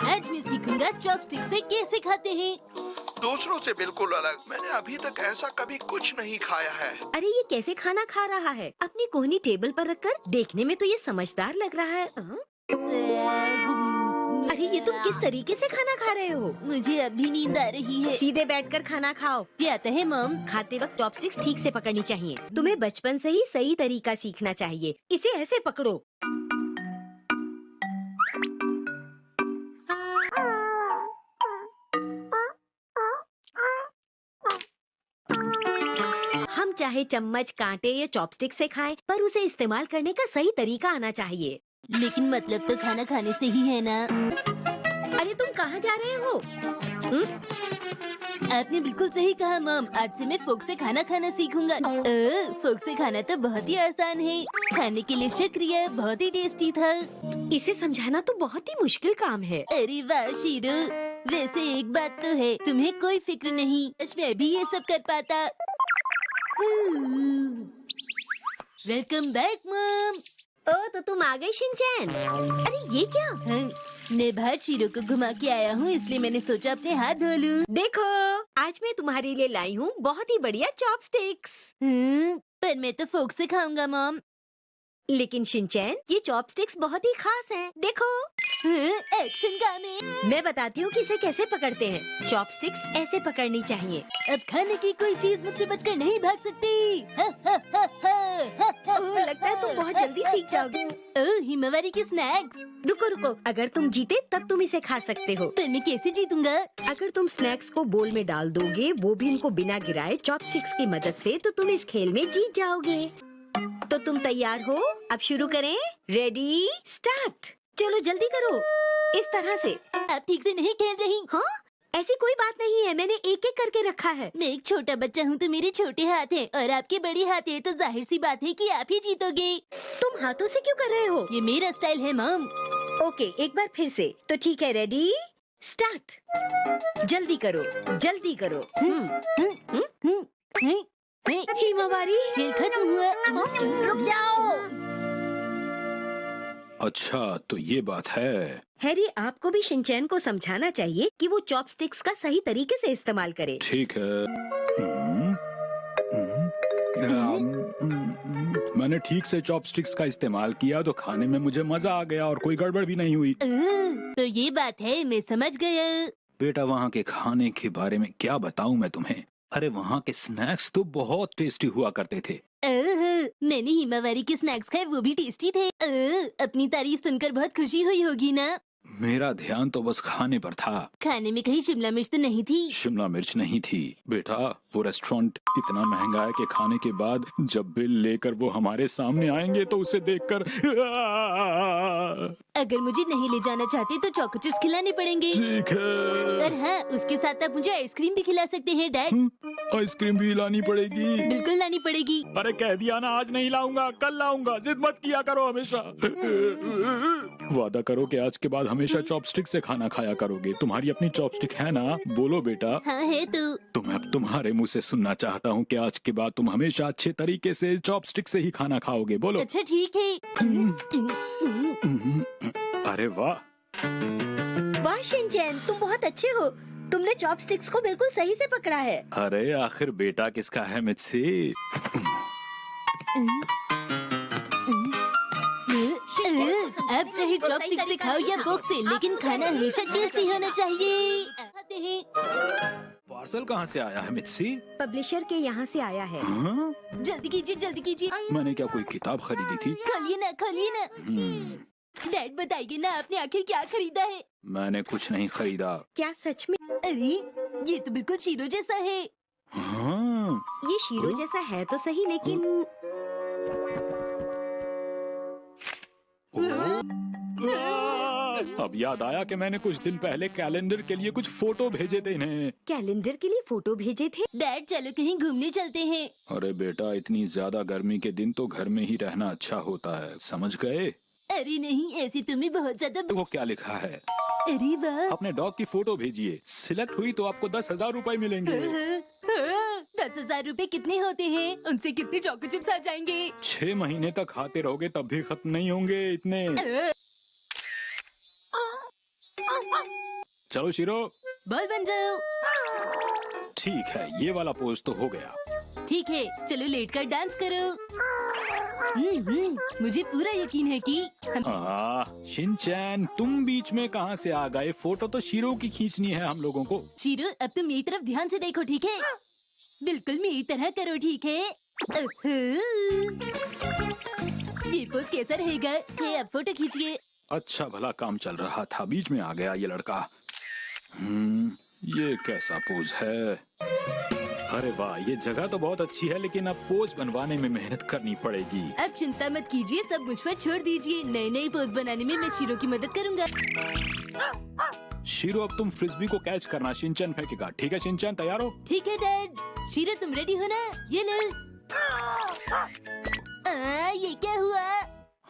आज मैं सीखूंगा चॉपस्टिक से कैसे खाते हैं। दूसरों से बिल्कुल अलग। मैंने अभी तक ऐसा कभी कुछ नहीं खाया है। अरे ये कैसे खाना खा रहा है? अपनी कोहनी टेबल पर रखकर। देखने में तो ये समझदार लग रहा है। अरे ये तुम किस तरीके से खाना खा रहे हो? मुझे अभी नींद आ रही है। सीधे बैठकर खाना खाओ। क्या आता है मॉम? खाते वक्त चॉपस्टिक्स ठीक से पकड़नी चाहिए। तुम्हें बचपन से ही सही तरीका सीखना चाहिए। इसे ऐसे पकड़ो। हम चाहे चम्मच, कांटे या चॉपस्टिक से खाएं, पर उसे इस्तेमाल करने का सही तरीका आना चाहिए। लेकिन मतलब तो खाना खाने से ही है ना। अरे तुम कहाँ जा रहे हो? आपने बिल्कुल सही कहा मॉम। आज से मैं फोक से खाना खाना सीखूंगा। फोक से खाना तो बहुत ही आसान है। खाने के लिए शुक्रिया, बहुत ही टेस्टी था। इसे समझाना तो बहुत ही मुश्किल काम है। अरे वाह शीरू, वैसे एक बात तो है, तुम्हें कोई फिक्र नहीं, मैं भी ये सब कर पाता। Welcome back mom. ओ तो तुम आ गई शिनचैन। अरे ये क्या? मैं बाहर शीरू को घुमा के आया हूँ, इसलिए मैंने सोचा अपने हाथ धो लूं। देखो आज मैं तुम्हारे लिए लाई हूँ बहुत ही बढ़िया चॉपस्टिक्स। पर मैं तो फोक से खाऊंगा मॉम। लेकिन शिनचैन ये चॉपस्टिक्स बहुत ही खास हैं। देखो एक्शन गाने। मैं बताती हूँ कि इसे कैसे पकड़ते हैं। चॉपस्टिक्स ऐसे पकड़नी चाहिए। अब खाने की कोई चीज मुझसे बचकर नहीं भाग सकती। ओह, लगता है तुम बहुत जल्दी सीख जाओगे। ओह, हिमावरी की स्नैक्स। रुको रुको, अगर तुम जीते तब तुम इसे खा सकते हो। पर मैं कैसे जीतूंगा? अगर तुम स्नैक्स को बोल में डाल दोगे, वो भी इनको बिना गिराए चॉपस्टिक्स की मदद से, तो तुम इस खेल में जीत जाओगे। तो तुम तैयार हो? अब शुरू करें। Ready start. चलो जल्दी करो। इस तरह से। आप ठीक से नहीं खेल रही। हाँ ऐसी कोई बात नहीं है, मैंने एक एक करके रखा है। मैं एक छोटा बच्चा हूँ तो मेरे छोटे हाथ हैं और आपके बड़े हाथ हैं, तो जाहिर सी बात है कि आप ही जीतोगे। तुम हाथों से क्यों कर रहे हो? ये मेरा स्टाइल है मॉम। ओके एक बार फिर से। तो ठीक है, रेडी स्टार्ट। जल्दी करो जल्दी करो। हिमावारी खेल खत्म हुआ। रुक जाओ। अच्छा तो ये बात है। हैरी आपको भी शिनचैन को समझाना चाहिए कि वो चॉपस्टिक्स का सही तरीके से इस्तेमाल करे। ठीक है। मैंने ठीक से चॉपस्टिक्स का इस्तेमाल किया तो खाने में मुझे मजा आ गया और कोई गड़बड़ भी नहीं हुई। तो ये बात है, मैं समझ गया। बेटा वहाँ के खाने के बारे में क्या बताऊँ मैं तुम्हें। अरे वहाँ के स्नैक्स तो बहुत टेस्टी हुआ करते थे। मैंने हिमावरी के स्नैक्स खाए, वो भी टेस्टी थे। अपनी तारीफ सुनकर बहुत खुशी हुई होगी ना? मेरा ध्यान तो बस खाने पर था। खाने में कहीं शिमला मिर्च तो नहीं थी? शिमला मिर्च नहीं थी बेटा। वो रेस्टोरेंट इतना महंगा है कि खाने के बाद जब बिल लेकर वो हमारे सामने आएंगे तो उसे देखकर अगर मुझे नहीं ले जाना चाहते तो चॉको चिप्स खिलाने पड़ेंगे। ठीक है। और हाँ, उसके साथ आप मुझे आइसक्रीम भी खिला सकते हैं डैड। आइसक्रीम भी लानी पड़ेगी? बिल्कुल लानी पड़ेगी। अरे कह दिया ना, आज नहीं लाऊंगा, कल लाऊंगा। जिद मत किया करो हमेशा। वादा करो कि आज के बाद हमेशा चॉपस्टिक से खाना खाया करोगे। तुम्हारी अपनी चॉपस्टिक है ना? बोलो बेटा। हाँ है तो मैं अब तुम्हारे मुंह से सुनना चाहता हूँ कि आज के बाद तुम हमेशा अच्छे तरीके से चॉपस्टिक से ही खाना खाओगे। बोलो। अच्छा ठीक है। अरे वाह। वाह शिनचैन, तुम बहुत अच्छे हो। तुमने चॉपस्टिक्स को बिल्कुल सही से पकड़ा है। अरे आखिर बेटा किसका है मुझसे? अब चाहे चॉपस्टिक से खाओ या फोक से, लेकिन खाना हमेशा टेस्टी होना चाहिए। पार्सल कहाँ से आया है मित्सी? पब्लिशर के यहाँ से आया है। हाँ? जल्दी कीजिए जल्दी कीजिए। मैंने क्या कोई किताब खरीदी थी? खोलिए ना खोलिए ना। डैड बताइए ना, आपने आखिर क्या खरीदा है? मैंने कुछ नहीं खरीदा। क्या सच में? अरे ये तो बिल्कुल शीरो जैसा है। हाँ। ये शीरो जैसा है तो सही, लेकिन अब याद आया कि मैंने कुछ दिन पहले कैलेंडर के लिए कुछ फोटो भेजे थे इन्हें। कैलेंडर के लिए फोटो भेजे थे? डैड चलो कहीं घूमने चलते हैं। अरे बेटा इतनी ज्यादा गर्मी के दिन तो घर में ही रहना अच्छा होता है, समझ गए? अरे नहीं, ऐसी तुम्हें बहुत ज्यादा। वो क्या लिखा है? अरे वाह। अपने डॉग की फोटो भेजिए, सिलेक्ट हुई तो आपको 10,000 रुपए मिलेंगे। 10,000 रुपए कितने होते हैं? उनसे कितने चॉको चिप्स आ जाएंगे? 6 महीने तक खाते रहोगे तब भी खत्म नहीं होंगे इतने। चलो शीरो, बॉल बन जाओ। ठीक है, ये वाला पोज तो हो गया। ठीक है, चलो लेट कर डांस करो। मुझे पूरा यकीन है कि हम शिनचैन, तुम बीच में कहाँ से आ गए? फोटो तो शीरो की खींचनी है हम लोगों को। शीरो, अब तुम मेरी तरफ ध्यान से देखो, ठीक है? बिल्कुल मेरी तरह करो, ठीक है? ये पोज कैसा रहेगा? अब फोटो खींचिए। अच्छा भला काम चल रहा था, बीच में आ गया ये लड़का। ये कैसा पोज है? अरे वाह, ये जगह तो बहुत अच्छी है, लेकिन अब पोज बनवाने में मेहनत करनी पड़ेगी। अब चिंता मत कीजिए, सब मुझ पर छोड़ दीजिए। नई नई पोज बनाने में मैं शीरो की मदद करूंगा। शीरो, अब तुम फ्रिस्बी को कैच करना, शिनचैन फेंकेगा। ठीक है शिनचैन, तैयार हो? ठीक है डैड। शीरो, तुम रेडी हो ना? ये लो। ये क्या हुआ?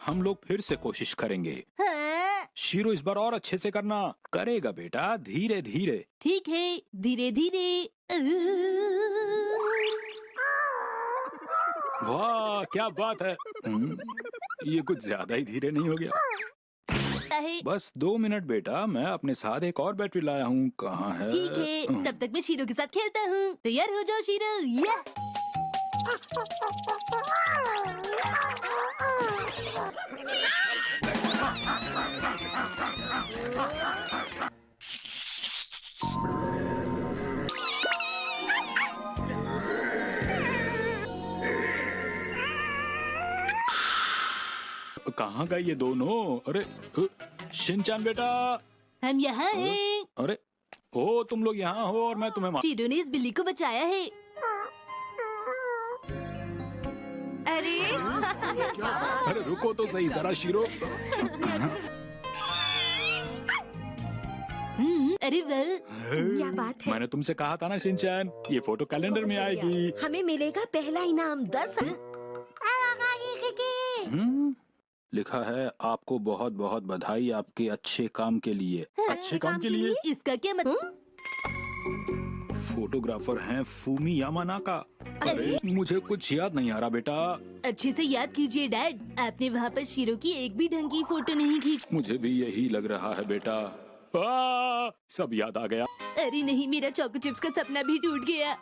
हम लोग फिर से कोशिश करेंगे। हाँ। शीरो, इस बार और अच्छे से करना। करेगा बेटा, धीरे धीरे। ठीक है, धीरे धीरे। वाह, क्या बात है। ये कुछ ज्यादा ही धीरे नहीं हो गया? बस 2 मिनट बेटा, मैं अपने साथ एक और बैटरी लाया हूँ। कहाँ है? ठीक है, तब तक मैं शीरो के साथ खेलता हूँ। तैयार हो जाओ शीरो। या! कहाँ गए ये दोनों? अरे शिनचैन बेटा, हम यहाँ हैं। अरे ओ, तुम लोग यहाँ हो और मैं तुम्हें शीरो ने इस बिल्ली को बचाया है। अरे रुको तो सही जरा शीरो। अरे वाह, क्या बात है? मैंने तुमसे कहा था ना शिनचैन, ये फोटो कैलेंडर में आएगी। हमें मिलेगा पहला इनाम 10। लिखा है, आपको बहुत बहुत बधाई आपके अच्छे काम के लिए। अच्छे काम के लिए? इसका क्या मतलब? फोटोग्राफर हैं फूमी यामानाका। अरे मुझे कुछ याद नहीं आ रहा बेटा। अच्छे से याद कीजिए डैड, आपने वहाँ पर शीरो की एक भी ढंग की फोटो नहीं खींची। मुझे भी यही लग रहा है बेटा। सब याद आ गया। अरे नहीं, मेरा चोको चिप्स का सपना भी टूट गया।